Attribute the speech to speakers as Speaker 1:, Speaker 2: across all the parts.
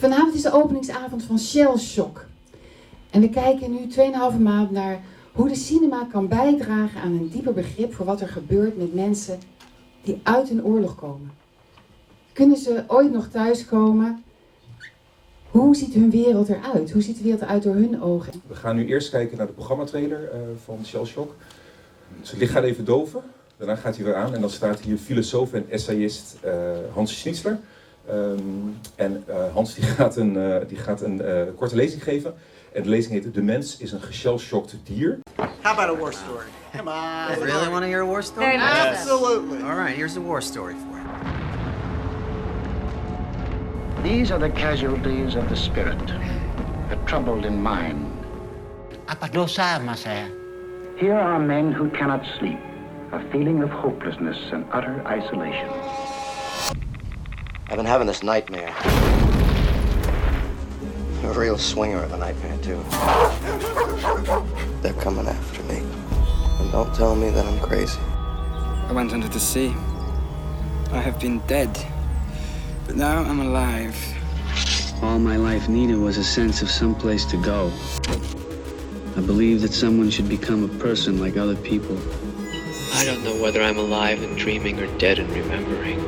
Speaker 1: Vanavond is de openingsavond van Shell Shock. En we kijken nu 2,5 maand naar hoe de cinema kan bijdragen aan een dieper begrip voor wat er gebeurt met mensen die uit een oorlog komen. Kunnen ze ooit nog thuiskomen? Hoe ziet hun wereld eruit? Hoe ziet de wereld eruit door hun ogen?
Speaker 2: We gaan nu eerst kijken naar de programmatrailer van Shell Shock. Zijn licht gaat even doven, daarna gaat hij weer aan en dan staat hier filosoof en essayist Hans Schnitzler. Hans die gaat een korte lezing geven. En de lezing heet De mens is een geshellshocked dier.
Speaker 3: How about a war story? Come on.
Speaker 4: You really want to hear a war story?
Speaker 3: Absolutely.
Speaker 4: All right, here's the war story for you.
Speaker 5: These are the casualties of the spirit, a troubled in mind.
Speaker 6: Apa dosa mas saya?
Speaker 5: Here are men who cannot sleep, a feeling of hopelessness and utter isolation.
Speaker 7: I've been having this nightmare. A real swinger of a nightmare, too. They're coming after me. And don't tell me that I'm crazy.
Speaker 8: I went under the sea. I have been dead. But now I'm alive.
Speaker 9: All my life needed was a sense of some place to go. I believe that someone should become a person like other people.
Speaker 10: I don't know whether I'm alive and dreaming or dead and remembering.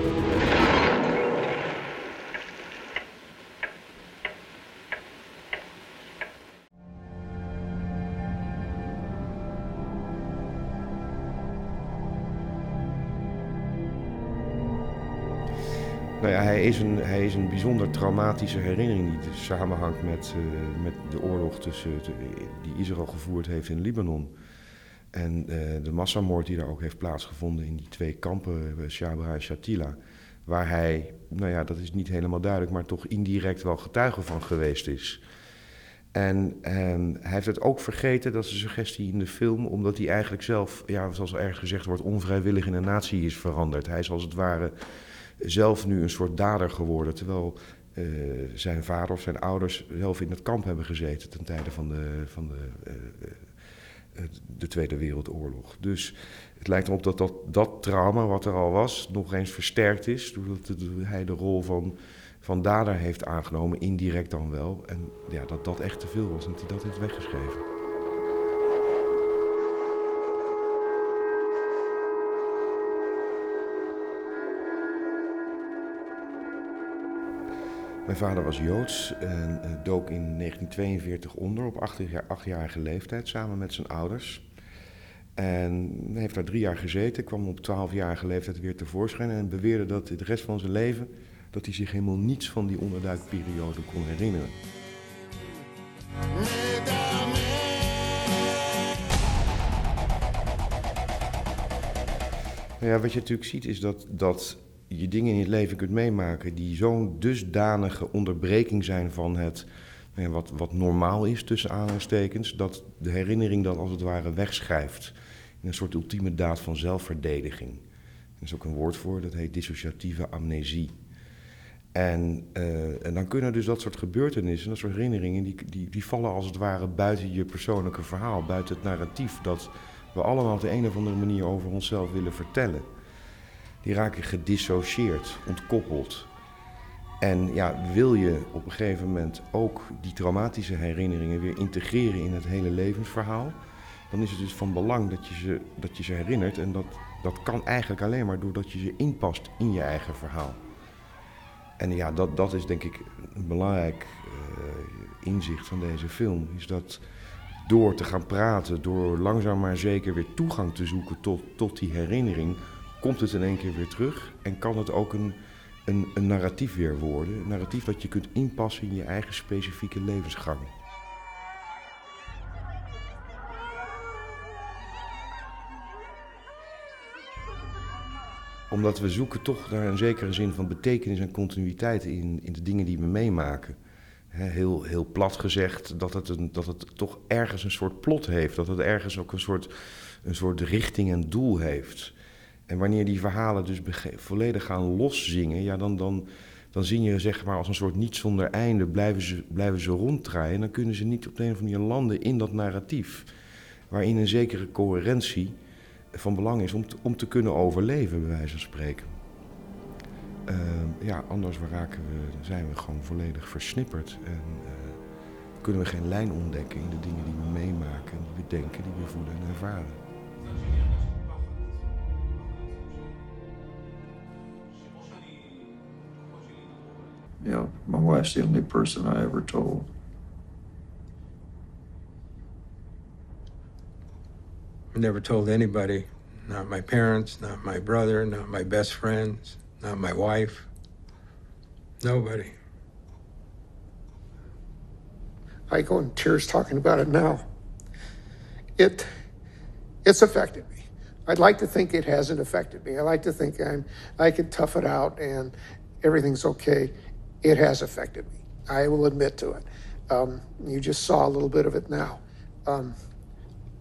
Speaker 11: Nou ja, hij is een bijzonder traumatische herinnering die dus samenhangt met de oorlog die Israël gevoerd heeft in Libanon. En de massamoord die daar ook heeft plaatsgevonden in die 2 kampen, Sabra en Shatila. Waar hij, nou ja, dat is niet helemaal duidelijk, maar toch indirect wel getuige van geweest is. En hij heeft het ook vergeten, dat is een suggestie in de film, omdat hij eigenlijk zelf, ja, zoals ergens gezegd wordt, onvrijwillig in een nazi is veranderd. Hij is als het ware zelf nu een soort dader geworden, terwijl zijn vader of zijn ouders zelf in het kamp hebben gezeten ten tijde van de Tweede Wereldoorlog. Dus het lijkt erop dat trauma wat er al was nog eens versterkt is, doordat hij de rol van dader heeft aangenomen, indirect dan wel. En ja, dat echt te veel was en dat hij dat heeft weggeschreven. Mijn vader was Joods en dook in 1942 onder op 8-jarige leeftijd samen met zijn ouders. En hij heeft daar 3 jaar gezeten, kwam op 12-jarige leeftijd weer tevoorschijn en beweerde dat de rest van zijn leven dat hij zich helemaal niets van die onderduikperiode kon herinneren. Nou ja, wat je natuurlijk ziet is dat je dingen in het leven kunt meemaken die zo'n dusdanige onderbreking zijn van het wat normaal is tussen aanhalingstekens, dat de herinnering dat als het ware wegschrijft in een soort ultieme daad van zelfverdediging. Er is ook een woord voor, dat heet dissociatieve amnesie. En dan kunnen dus dat soort gebeurtenissen, dat soort herinneringen, die vallen als het ware buiten je persoonlijke verhaal, buiten het narratief dat we allemaal op de een of andere manier over onszelf willen vertellen. Die raken gedissocieerd, ontkoppeld. En ja, wil je op een gegeven moment ook die traumatische herinneringen weer integreren in het hele levensverhaal, dan is het dus van belang dat je ze herinnert. En dat kan eigenlijk alleen maar doordat je ze inpast in je eigen verhaal. En ja, dat is denk ik een belangrijk inzicht van deze film. Is dat door te gaan praten, door langzaam maar zeker weer toegang te zoeken tot die herinnering, komt het in één keer weer terug en kan het ook een narratief weer worden. Een narratief dat je kunt inpassen in je eigen specifieke levensgang. Omdat we zoeken toch naar een zekere zin van betekenis en continuïteit in de dingen die we meemaken. Heel plat gezegd dat het toch ergens een soort plot heeft. Dat het ergens ook een soort richting en doel heeft. En wanneer die verhalen dus volledig gaan loszingen, ja, dan zing je zeg maar als een soort niet zonder einde, blijven ze ronddraaien. En dan kunnen ze niet op de een of andere manier landen in dat narratief. Waarin een zekere coherentie van belang is om te kunnen overleven, bij wijze van spreken. Anders zijn we gewoon volledig versnipperd. En kunnen we geen lijn ontdekken in de dingen die we meemaken, die we denken, die we voelen en ervaren.
Speaker 12: Yeah, my wife's the only person I ever told.
Speaker 13: I never told anybody, not my parents, not my brother, not my best friends, not my wife, nobody.
Speaker 14: I go in tears talking about it now. It's affected me. I'd like to think it hasn't affected me. I like to think I can tough it out and everything's okay. It has affected me. I will admit to it. You just saw a little bit of it now.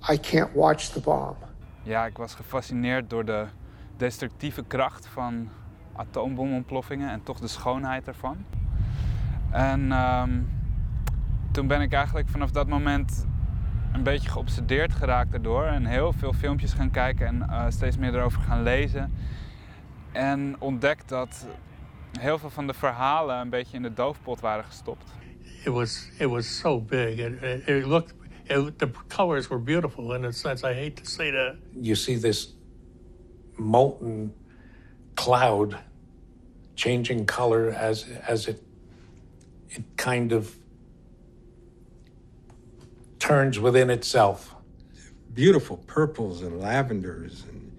Speaker 14: I can't watch the bomb.
Speaker 15: Ja, ik was gefascineerd door de destructieve kracht van atoombomontploffingen en toch de schoonheid ervan. En toen ben ik eigenlijk vanaf dat moment een beetje geobsedeerd geraakt daardoor en heel veel filmpjes gaan kijken en steeds meer erover gaan lezen. En ontdekt dat heel veel van de verhalen een beetje in de doofpot waren gestopt.
Speaker 16: It was so big. It looked. The colors were beautiful in a sense. I hate to say that.
Speaker 17: You see this molten cloud changing color as it kind of turns within itself.
Speaker 13: Beautiful purples and lavenders and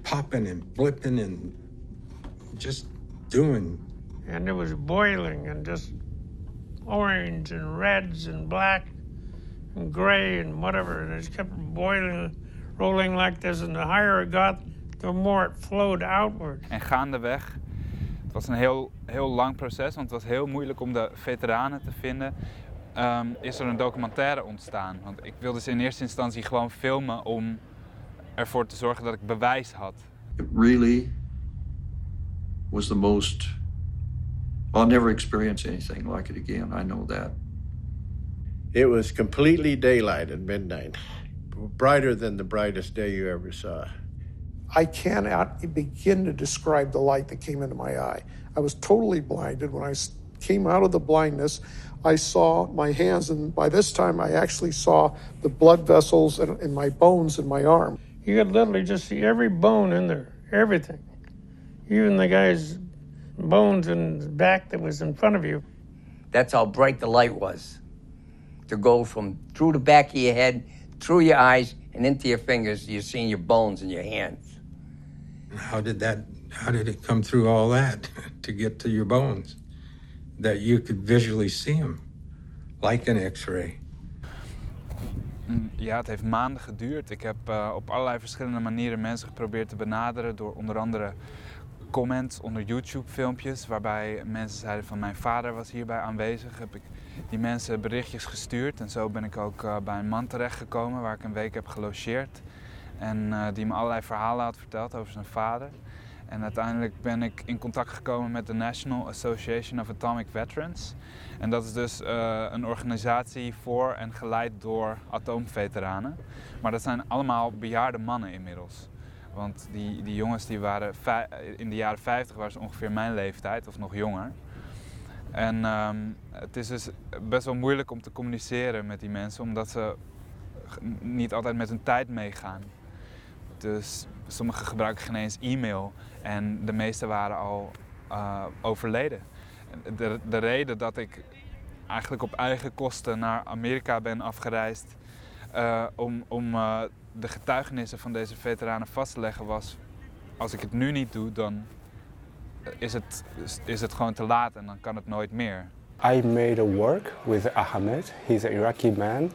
Speaker 13: popping and blipping and just doing.
Speaker 16: And it was boiling and just orange and reds and black and gray and whatever. And it just kept boiling, rolling like this. And the higher it got, the more it flowed outward.
Speaker 15: En gaandeweg, het was een heel lang proces, want het was heel moeilijk om de veteranen te vinden. Is er een documentaire ontstaan. Want ik wilde ze in eerste instantie gewoon filmen om ervoor te zorgen dat ik bewijs had.
Speaker 12: It really was the most... I'll never experience anything like it again, I know that.
Speaker 18: It was completely daylight at midnight, brighter than the brightest day you ever saw.
Speaker 14: I cannot begin to describe the light that came into my eye. I was totally blinded. When I came out of the blindness, I saw my hands, and by this time I actually saw the blood vessels in my bones in my arm.
Speaker 16: You could literally just see every bone in there, everything. Even the guy's bones in his back that was in front of you.
Speaker 19: That's how bright the light was. To go from through the back of your head, through your eyes, and into your fingers, you're seeing your bones in your hands.
Speaker 13: How did it come through all that to get to your bones? That you could visually see them, like an x-ray.
Speaker 15: Ja, het heeft maanden geduurd. Ik heb op allerlei verschillende manieren mensen geprobeerd te benaderen door onder andere comments onder YouTube-filmpjes waarbij mensen zeiden van mijn vader was hierbij aanwezig. Heb ik die mensen berichtjes gestuurd en zo ben ik ook bij een man terechtgekomen waar ik een week heb gelogeerd en die me allerlei verhalen had verteld over zijn vader. En uiteindelijk ben ik in contact gekomen met de National Association of Atomic Veterans. En dat is dus een organisatie voor en geleid door atoomveteranen. Maar dat zijn allemaal bejaarde mannen inmiddels. Want die jongens die waren in de jaren 50 waren ze ongeveer mijn leeftijd of nog jonger. En het is dus best wel moeilijk om te communiceren met die mensen omdat ze niet altijd met hun tijd meegaan. Dus sommigen gebruiken geen eens e-mail en de meeste waren al overleden. De reden dat ik eigenlijk op eigen kosten naar Amerika ben afgereisd om de getuigenissen van deze veteranen vast te leggen was, als ik het nu niet doe, dan is het gewoon te laat en dan kan het nooit meer.
Speaker 20: I made a work with Ahmed. He's an Iraqi man.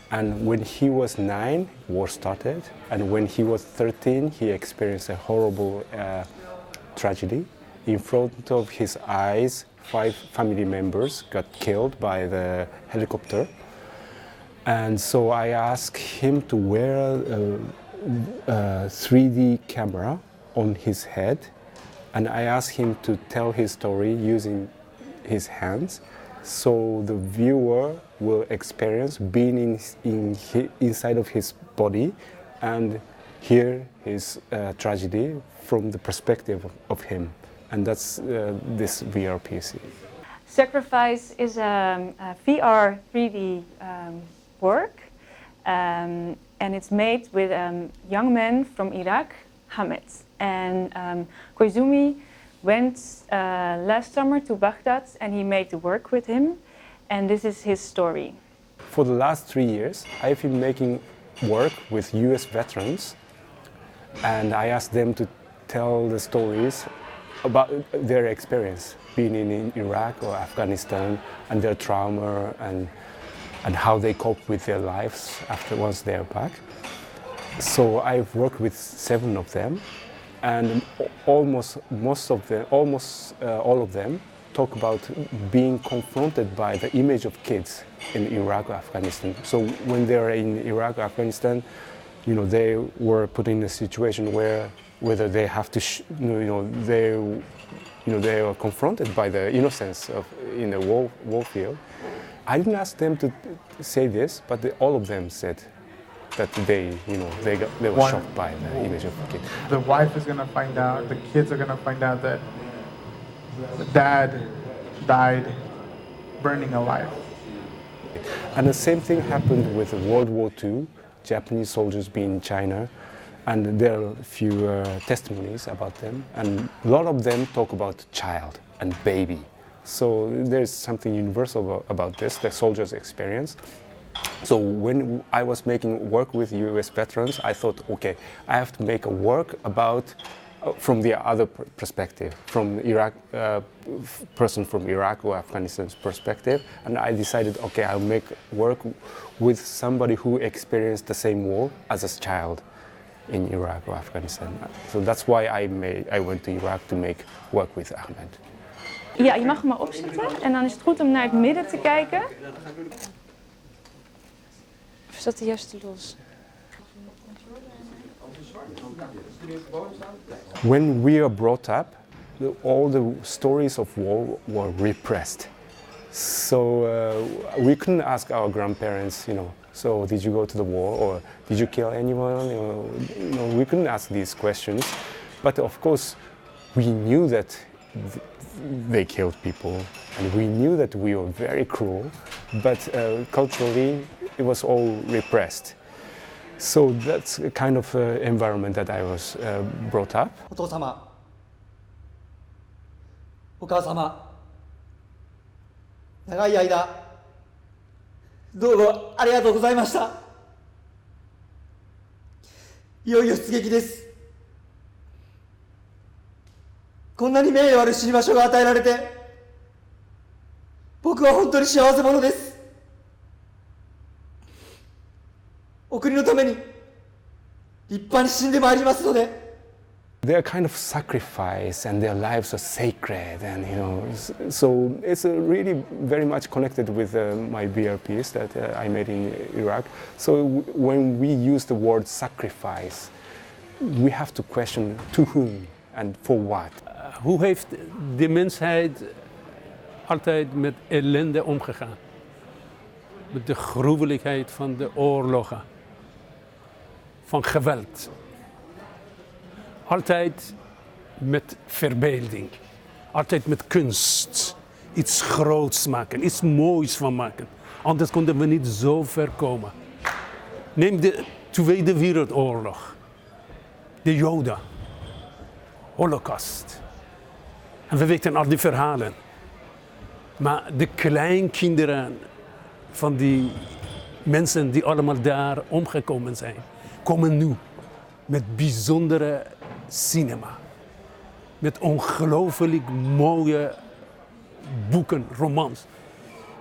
Speaker 20: And when he was 9, war started. And when he was 13, he experienced a horrible tragedy. In front of his eyes, 5 family members got killed by the helicopter. And so I asked him to wear a 3D camera on his head. And I asked him to tell his story using his hands. So the viewer will experience being inside of his body and hear his tragedy from the perspective of him. And that's this VR PC.
Speaker 21: Sacrifice is a VR 3D work, and it's made with a young man from Iraq, Hamid. And Koizumi went last summer to Baghdad, and he made the work with him, and this is his story.
Speaker 20: For the last 3 years, I've been making work with US veterans, and I asked them to tell the stories about their experience being in Iraq or Afghanistan and their trauma and how they cope with their lives after once they're back. So I've worked with 7 of them, and almost all of them talk about being confronted by the image of kids in Iraq or Afghanistan. So when they're in Iraq or Afghanistan, they were put in a situation whether they have to, they are confronted by the innocence of in the war field. I didn't ask them to say this, but all of them said that they were shocked by the image of the kid.
Speaker 22: The wife is gonna find out, the kids are gonna find out that the dad died burning alive.
Speaker 20: And the same thing happened with World War II, Japanese soldiers being in China, and there are a few testimonies about them, and a lot of them talk about child and baby. So there's something universal about this, the soldiers' experience. So when I was making work with US veterans, I thought, okay, I have to make a work about from the other perspective, from Iraq, person from Iraq or Afghanistan's perspective, and I decided, okay, I'll make work with somebody who experienced the same war as a child in Iraq or Afghanistan. So that's why I went to Iraq to make work with Ahmed.
Speaker 21: Ja, je mag hem maar opzetten en dan is het goed om naar het midden te kijken. Of staat hij juist te los?
Speaker 20: When we are brought up, all the stories of war were repressed. So we couldn't ask our grandparents, so did you go to the war or did you kill anyone? We couldn't ask these questions. But of course, we knew that they killed people, and we knew that we were very cruel, but culturally it was all repressed. So that's a kind of environment that I was brought up.
Speaker 23: お父様、お母様、長い間どうもありがとうございました。いよいよ出撃です。こんなに名誉ある死に場所が与えられて、僕は本当に幸せ者です。お国のために立派に死んでまいりますので。
Speaker 20: They're kind of sacrifice and their lives are sacred, and so it's really very much connected with my BRPs that I made in Iraq. So when we use the word sacrifice, we have to question to whom and for what.
Speaker 24: Hoe heeft de mensheid altijd met ellende omgegaan? Met de gruwelijkheid van de oorlogen, van geweld. Altijd met verbeelding, altijd met kunst. Iets groots maken, iets moois van maken. Anders konden we niet zo ver komen. Neem de Tweede Wereldoorlog, de Joden, Holocaust. En we weten al die verhalen. Maar de kleinkinderen van die mensen die allemaal daar omgekomen zijn, komen nu met bijzondere cinema. Met ongelooflijk mooie boeken, romans.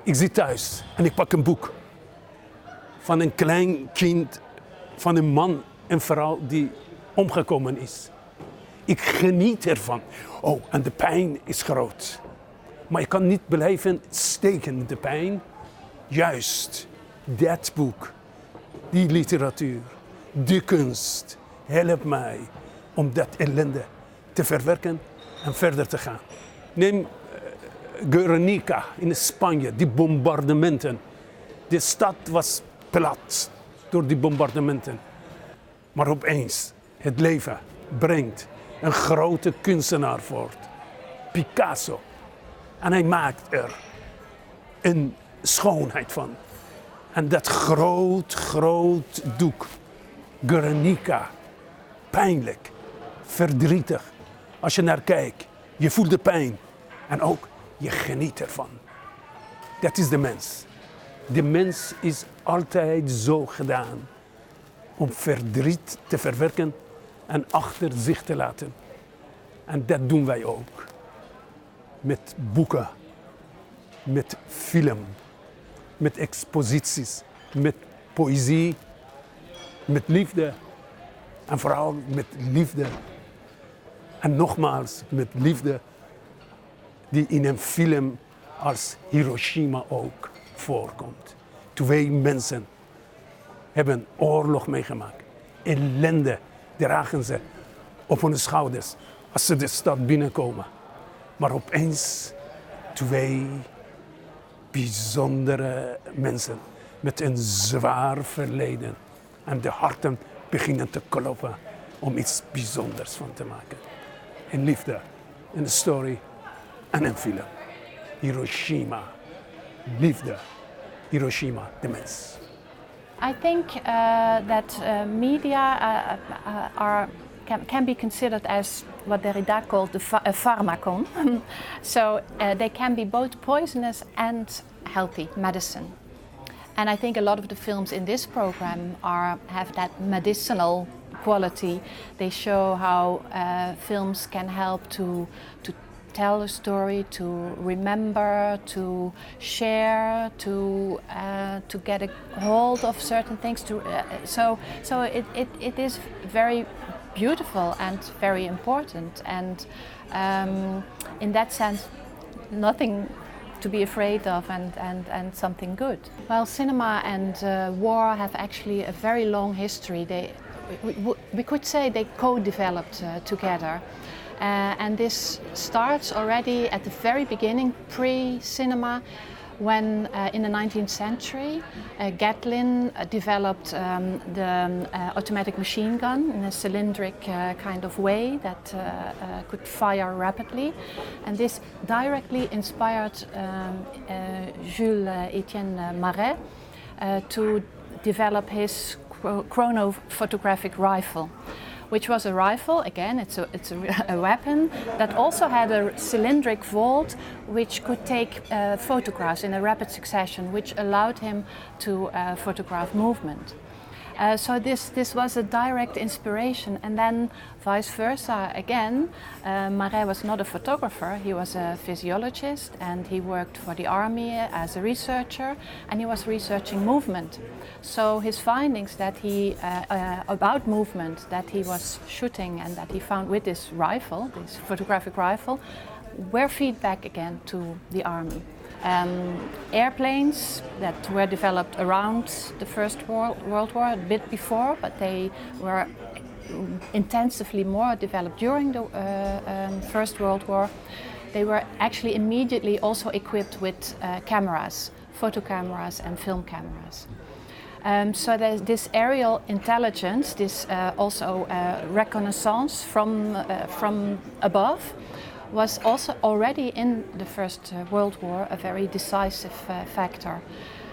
Speaker 24: Ik zit thuis en ik pak een boek van een klein kind, van een man en vrouw die omgekomen is. Ik geniet ervan. Oh, en de pijn is groot. Maar je kan niet blijven steken in de pijn. Juist, dat boek, die literatuur, die kunst, helpt mij om dat ellende te verwerken en verder te gaan. Neem Guernica in Spanje, die bombardementen. De stad was plat door die bombardementen. Maar opeens, het leven brengt een grote kunstenaar voort. Picasso. En hij maakt er een schoonheid van. En dat groot doek. Guernica. Pijnlijk. Verdrietig. Als je naar kijkt, je voelt de pijn. En ook, je geniet ervan. Dat is de mens. De mens is altijd zo gedaan om verdriet te verwerken en achter zich te laten. En dat doen wij ook. Met boeken, met film, met exposities, met poëzie, met liefde. En vooral met liefde. En nogmaals, met liefde die in een film als Hiroshima ook voorkomt. 2 mensen hebben oorlog meegemaakt. Ellende dragen ze op hun schouders als ze de stad binnenkomen. Maar opeens 2 bijzondere mensen met een zwaar verleden. En de harten beginnen te kloppen om iets bijzonders van te maken. Een liefde, een story en een film. Hiroshima, liefde. Hiroshima, de mens.
Speaker 1: I think that media can be considered as what Derrida called a pharmacon. So they can be both poisonous and healthy medicine. And I think a lot of the films in this program have that medicinal quality. They show how films can help to tell a story, to remember, to share, to get a hold of certain things. So it is very beautiful and very important, and in that sense, nothing to be afraid of, and something good. Well, cinema and war have actually a very long history. We could say they co-developed together. And this starts already at the very beginning, pre-cinema, when in the 19th century, Gatlin developed the automatic machine gun in a cylindric kind of way that could fire rapidly. And this directly inspired Jules Etienne Marais to develop his chronophotographic rifle, which was a rifle. Again, it's a weapon that also had a cylindric vault which could take photographs in a rapid succession, which allowed him to photograph movement. So this was a direct inspiration, and then vice versa again. Marais was not a photographer, he was a physiologist, and he worked for the army as a researcher, and he was researching movement. So his findings that about movement that he was shooting and that he found with this rifle, this photographic rifle, were feedback again to the army. Airplanes that were developed around the First World War, a bit before, but they were intensively more developed during the First World War. They were actually immediately also equipped with cameras, photo cameras and film cameras. So there's this aerial intelligence, this also reconnaissance from above, was also already in the First World War a very decisive factor.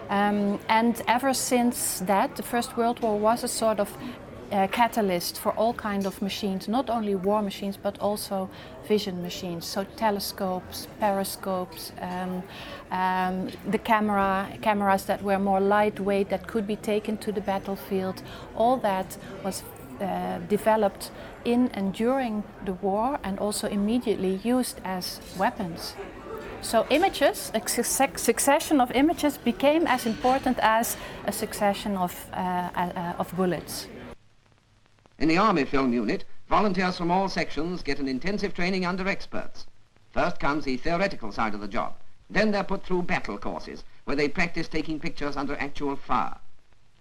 Speaker 1: And ever since that, the First World War was a sort of catalyst for all kinds of machines, not only war machines, but also vision machines. So telescopes, periscopes, the cameras that were more lightweight, that could be taken to the battlefield, all that was developed in and during the war, and also immediately used as weapons. So images, a succession of images became as important as a succession of bullets.
Speaker 2: In the Army Film Unit, volunteers from all sections get an intensive training under experts. First comes the theoretical side of the job. Then they're put through battle courses, where they practice taking pictures under actual fire,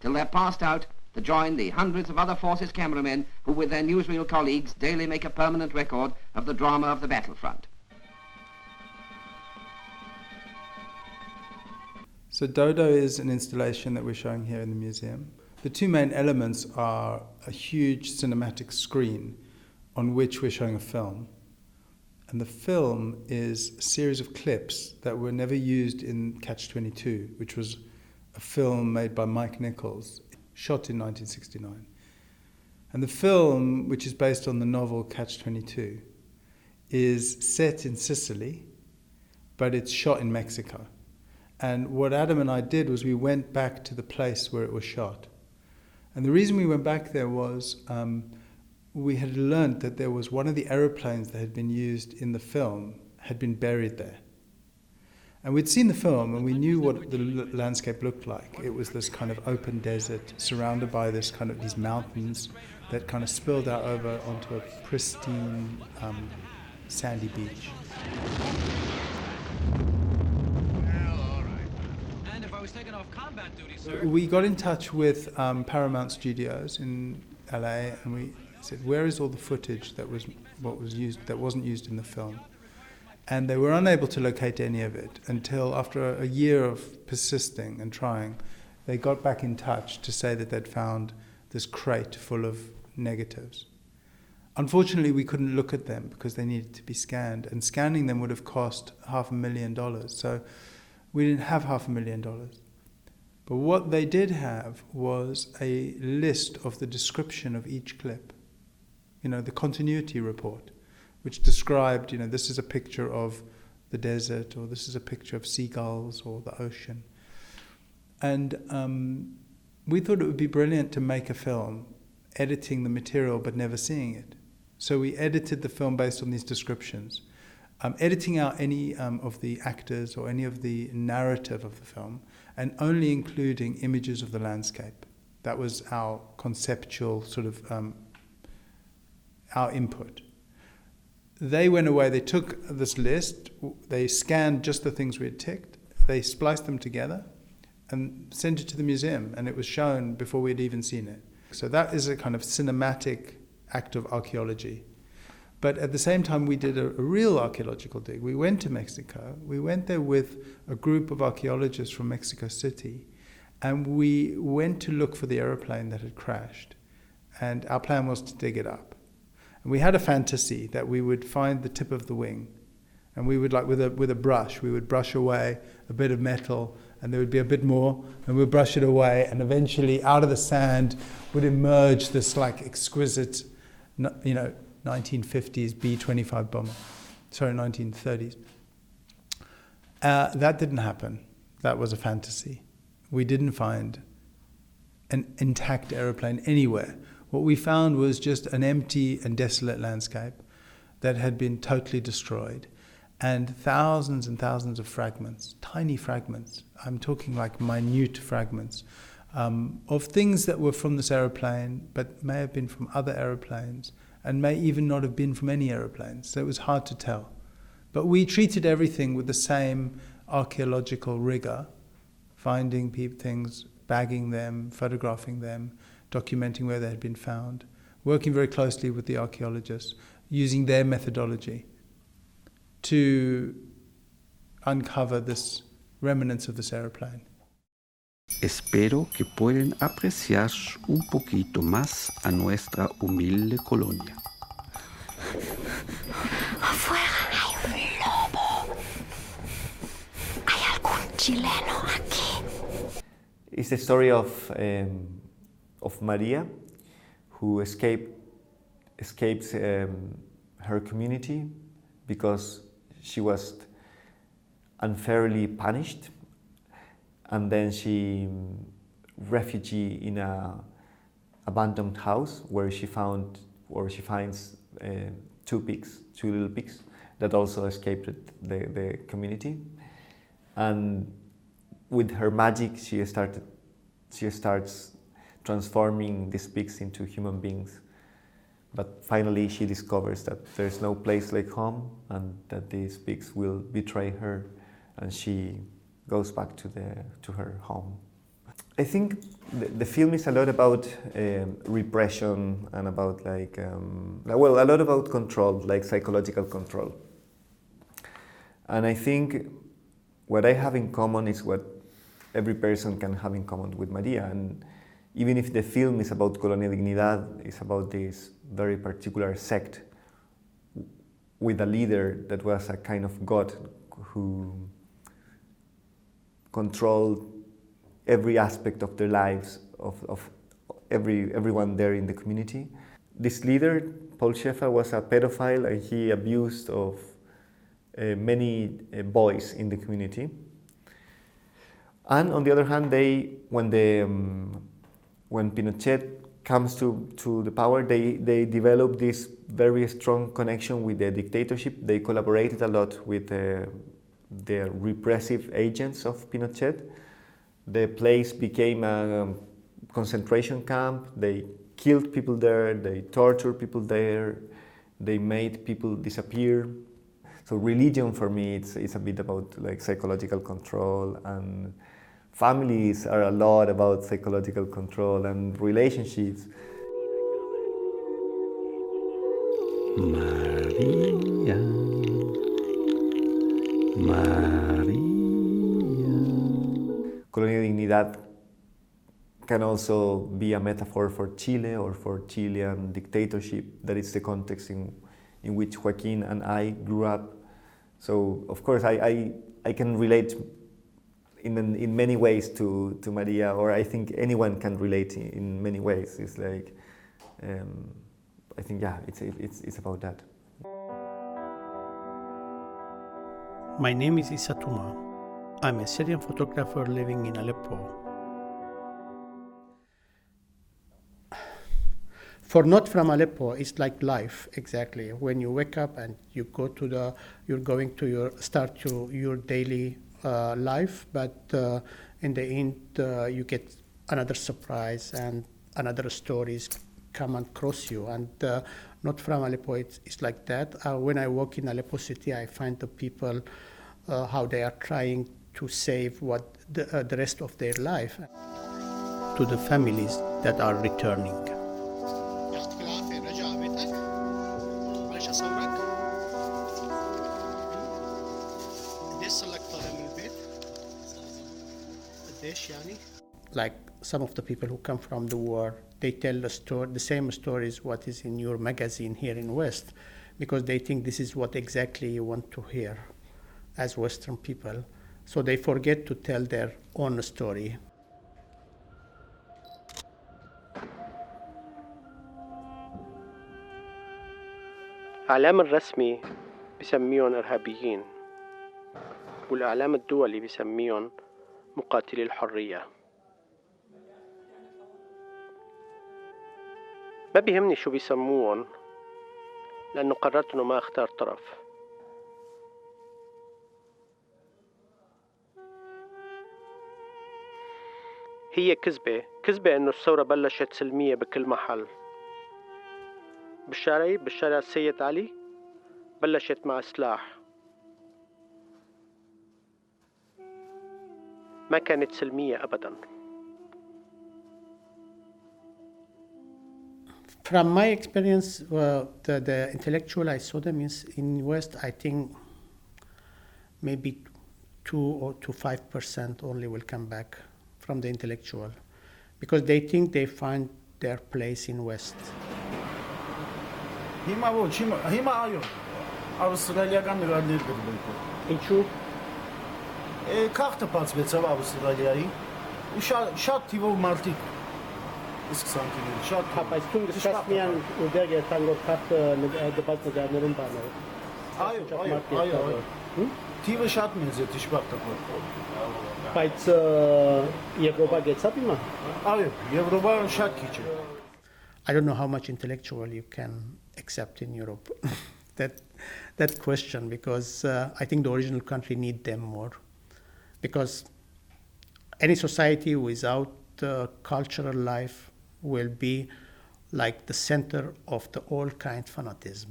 Speaker 2: till they're passed out to join the hundreds of other forces cameramen who, with their newsreel colleagues, daily make a permanent record of the drama of the battlefront.
Speaker 3: So Dodo is an installation that we're showing here in the museum. The two main elements are a huge cinematic screen on which we're showing a film, And the film is a series of clips that were never used in Catch-22, which was a film made by Mike Nichols, shot in 1969. And the film, which is based on the novel Catch-22, is set in Sicily, but it's shot in Mexico. And what Adam and I did was we went back to the place where it was shot. And the reason we went back there was we had learned that there was one of the aeroplanes that had been used in the film had been buried there. And we'd seen the film and we knew what the landscape looked like. It was this kind of open desert surrounded by this kind of these mountains that kind of spilled out over onto a pristine sandy beach. We got in touch with Paramount Studios in LA and we said, where is all the footage that wasn't used in the film? And they were unable to locate any of it until after a year of persisting and trying, they got back in touch to say that they'd found this crate full of negatives. Unfortunately, we couldn't look at them because they needed to be scanned, and scanning them would have cost $500,000. So we didn't have $500,000. But what they did have was a list of the description of each clip, the continuity report, which described, this is a picture of the desert, or this is a picture of seagulls or the ocean. And we thought it would be brilliant to make a film editing the material but never seeing it. So we edited the film based on these descriptions, editing out any of the actors or any of the narrative of the film, and only including images of the landscape. That was our conceptual sort of our input. They went away, they took this list, they scanned just the things we had ticked, they spliced them together and sent it to the museum, and it was shown before we had even seen it. So that is a kind of cinematic act of archaeology. But at the same time, we did a real archaeological dig. We went to Mexico. We went there with a group of archaeologists from Mexico City, and we went to look for the aeroplane that had crashed. And our plan was to dig it up. And we had a fantasy that we would find the tip of the wing, and we would, like with a brush, we would brush away a bit of metal, and there would be a bit more, and we'd brush it away, and eventually out of the sand would emerge this like exquisite, 1950s B-25 bomber. Sorry, 1930s. That didn't happen. That was a fantasy. We didn't find an intact aeroplane anywhere. What we found was just an empty and desolate landscape that had been totally destroyed, and thousands of fragments, tiny fragments. I'm talking like minute fragments of things that were from this aeroplane, but may have been from other aeroplanes, and may even not have been from any aeroplanes. So it was hard to tell. But we treated everything with the same archaeological rigor, finding things, bagging them, photographing them, documenting where they had been found, working very closely with the archaeologists, using their methodology to uncover this remnants of this aeroplane.
Speaker 4: Espero que puedan apreciar un poquito más a nuestra humilde colonia.
Speaker 5: Afuera hay un lobo. ¿Hay algún chileno aquí?
Speaker 6: It's the story of Maria, who escapes her community because she was unfairly punished, and then she refugee in a abandoned house where she finds two little pigs that also escaped the community, and with her magic she starts transforming these pigs into human beings. But finally she discovers that there's no place like home, and that these pigs will betray her, and she goes back to her home. I think the film is a lot about repression and about a lot about control, like psychological control. And I think what I have in common is what every person can have in common with Maria. And even if the film is about Colonia Dignidad, it's about this very particular sect, with a leader that was a kind of god who controlled every aspect of their lives, of everyone there in the community. This leader, Paul Schaeffer, was a pedophile, and he abused of many boys in the community. And on the other hand, when Pinochet comes to the power, they developed this very strong connection with the dictatorship. They collaborated a lot with the repressive agents of Pinochet. The place became a concentration camp. They killed people there, they tortured people there, they made people disappear. So religion for me, it's a bit about like psychological control, and families are a lot about psychological control and relationships.
Speaker 4: Maria, Maria.
Speaker 6: Colonia Dignidad can also be a metaphor for Chile or for Chilean dictatorship. That is the context in which Joaquin and I grew up. So of course I can relate in many ways to Maria, or I think anyone can relate in many ways. It's like, I think, yeah, it's about that.
Speaker 7: My name is Issa Touma. I'm a Syrian photographer living in Aleppo. For not from Aleppo, it's like life, exactly. When you wake up and you go to start your daily life, but in the end, you get another surprise and another stories come across you. And not from Aleppo, it's like that. When I walk in Aleppo city, I find the people, how they are trying to save the rest of their life. To the families that are returning. Like some of the people who come from the war, they tell the same stories what is in your magazine here in West, because they think this is what exactly you want to hear as Western people. So they forget to tell their own story. الإعلام الرسمي بسميهم إرهابيين، والإعلام الدولي بسميهم مقاتلي الحرية. ما بيهمني شو بيسموهم، لأنه قررت إنه ما أختار طرف. هي كذبة إنه الثورة بلشت سلمية بكل محل. بالشارع السيد علي بلشت مع سلاح. ما كانت سلمية أبداً. From my experience, the intellectual I saw them in West, I think maybe 2 to 5% only will come back from the intellectual, because they think they find their place in West.
Speaker 8: Kracht բացվեցավ Ավստրալիայի ու շատ թիվով մարդիկ իսկ սանքին շատ
Speaker 7: բայց դու դες միան ու դեր երթանգոր քարտը դեպած նկարներում բաներ
Speaker 8: այո թիվը շատ մեծ է դժբախտը
Speaker 7: բայց Եվրոպա գեցավ հիմա
Speaker 8: այո Եվրոպա շատ քիչ է.
Speaker 7: I don't know how much intellectual you can accept in Europe. that question, because I think the original country need them more. Because any society without cultural life will be like the center of the all kind fanatism.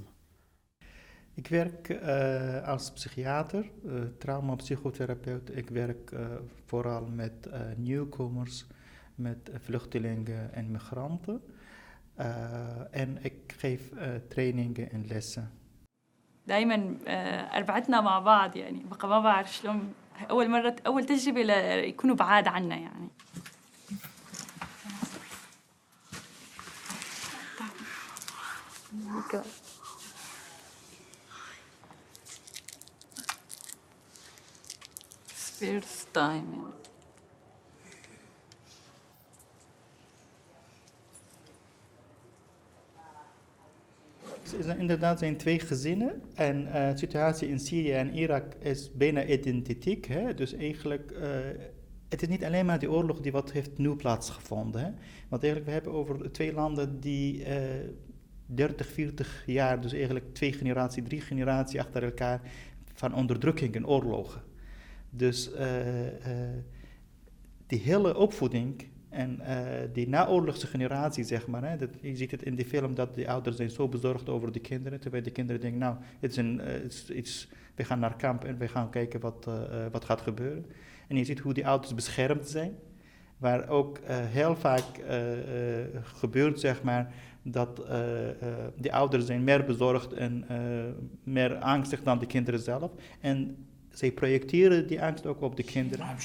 Speaker 9: Ik werk als psychiater, traumapsychotherapeut. Ik werk vooral met nieuwkomers, met vluchtelingen en migranten. En ik geef trainingen en lessen.
Speaker 10: دايما أربعتنا مع بعض يعني بقى ما بعرف شلون أول تجربة يكونوا بعاد عنا يعني. First time.
Speaker 9: Inderdaad zijn twee gezinnen en de situatie in Syrië en Irak is bijna identiek. Hè? Dus eigenlijk, het is niet alleen maar die oorlog die wat heeft nu plaatsgevonden. Hè? Want eigenlijk, we hebben over twee landen die 30, 40 jaar, dus eigenlijk 2 generaties, 3 generaties achter elkaar van onderdrukking en oorlogen. Dus die hele opvoeding en die naoorlogse generatie, zeg maar, hè, je ziet het in die film dat de ouders zijn zo bezorgd over de kinderen, terwijl de kinderen denken, nou, we gaan naar kamp en we gaan kijken wat gaat gebeuren. En je ziet hoe die ouders beschermd zijn, waar ook heel vaak gebeurt, zeg maar, dat de ouders zijn meer bezorgd en meer angstig dan de kinderen zelf. En zij projecteren die angst ook op de kinderen.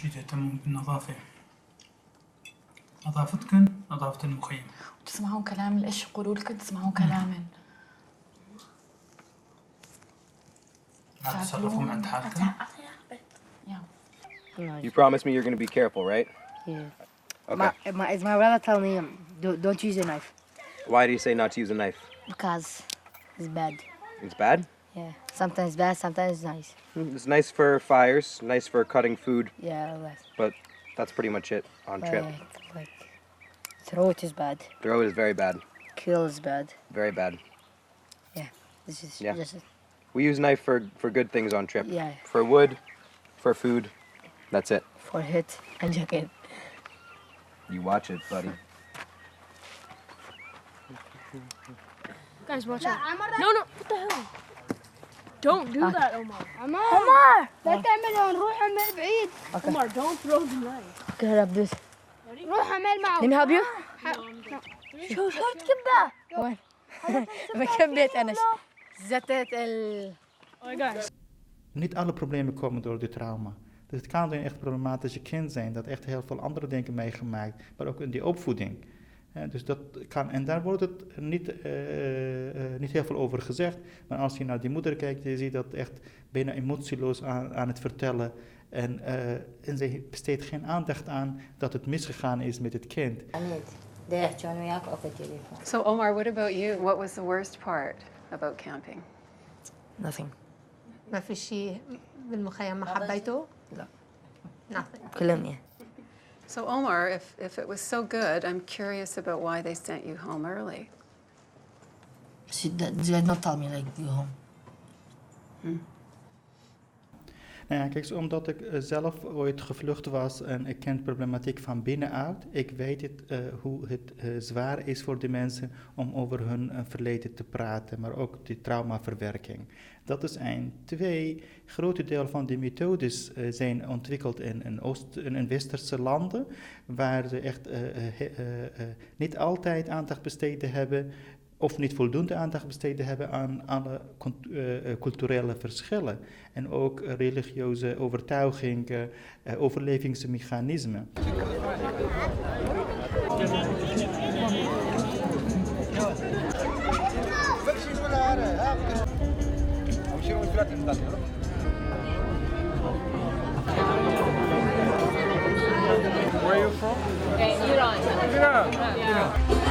Speaker 11: نظافتكن نظافة المخيم.
Speaker 12: وتسمعون كلام الإيش يقولوا لكم تسمعون كلامن.
Speaker 11: لا تصرفون عند حالكم.
Speaker 17: You promise me you're going to be careful, right?
Speaker 18: Yeah.
Speaker 17: Okay.
Speaker 18: My brother told me don't use a knife.
Speaker 17: Why do you say not to use a knife?
Speaker 18: Because it's bad.
Speaker 17: It's bad?
Speaker 18: Yeah. Sometimes bad, sometimes nice.
Speaker 17: It's nice for fires, nice for cutting food.
Speaker 18: Yeah, right.
Speaker 17: But that's pretty much it on trip.
Speaker 18: Like, throat is bad.
Speaker 17: Throat is very bad.
Speaker 18: Kill is bad.
Speaker 17: Very bad.
Speaker 18: Yeah. This is
Speaker 17: Yeah.
Speaker 18: just it.
Speaker 17: We use knife for good things on trip.
Speaker 18: Yeah.
Speaker 17: For wood, for food. That's it.
Speaker 18: For hit and jacket.
Speaker 17: You watch it, buddy.
Speaker 25: Guys, watch out. No, what the hell? Don't do that, Omar.
Speaker 18: Omar!
Speaker 25: لا تعملها نروح عمل بعيد. Omar, don't throw the knife.
Speaker 18: Okay, help this.
Speaker 25: روح عمل معه.
Speaker 18: Let me help you?
Speaker 25: شو تكبه؟
Speaker 18: وين؟ بكبت أنا زتت
Speaker 25: guys.
Speaker 9: Niet alle problemen komen door dit trauma. Dus het kan een echt problematische kind zijn, dat echt heel veel andere dingen meegemaakt, maar ook in die opvoeding. Dus dat kan, en daar wordt het niet heel veel over gezegd, maar als je naar die moeder kijkt, je ziet dat echt bijna emotieloos aan het vertellen. En zij besteedt geen aandacht aan dat het misgegaan is met het kind.
Speaker 26: So Omar, what about you? What was the worst part about camping?
Speaker 18: Nothing.
Speaker 25: ما في شيء بالمخيم ما حبيته؟
Speaker 18: لا.
Speaker 25: Nothing.
Speaker 18: كلهم yeah.
Speaker 26: So Omar, if it was so good, I'm curious about why they sent you home early.
Speaker 18: They did not tell me like go home.
Speaker 9: Nou ja, kijk, omdat ik zelf ooit gevlucht was en ik ken de problematiek van binnenuit. Ik weet hoe het zwaar is voor de mensen om over hun verleden te praten, maar ook de traumaverwerking. Dat is één. 2, grote deel van de methodes zijn ontwikkeld in westerse landen, waar ze echt niet altijd aandacht besteden hebben, of niet voldoende aandacht besteden hebben aan alle culturele verschillen. En ook religieuze overtuigingen, overlevingsmechanismen.
Speaker 11: Where are you from?
Speaker 26: Iran.
Speaker 11: Iran.
Speaker 26: Yeah.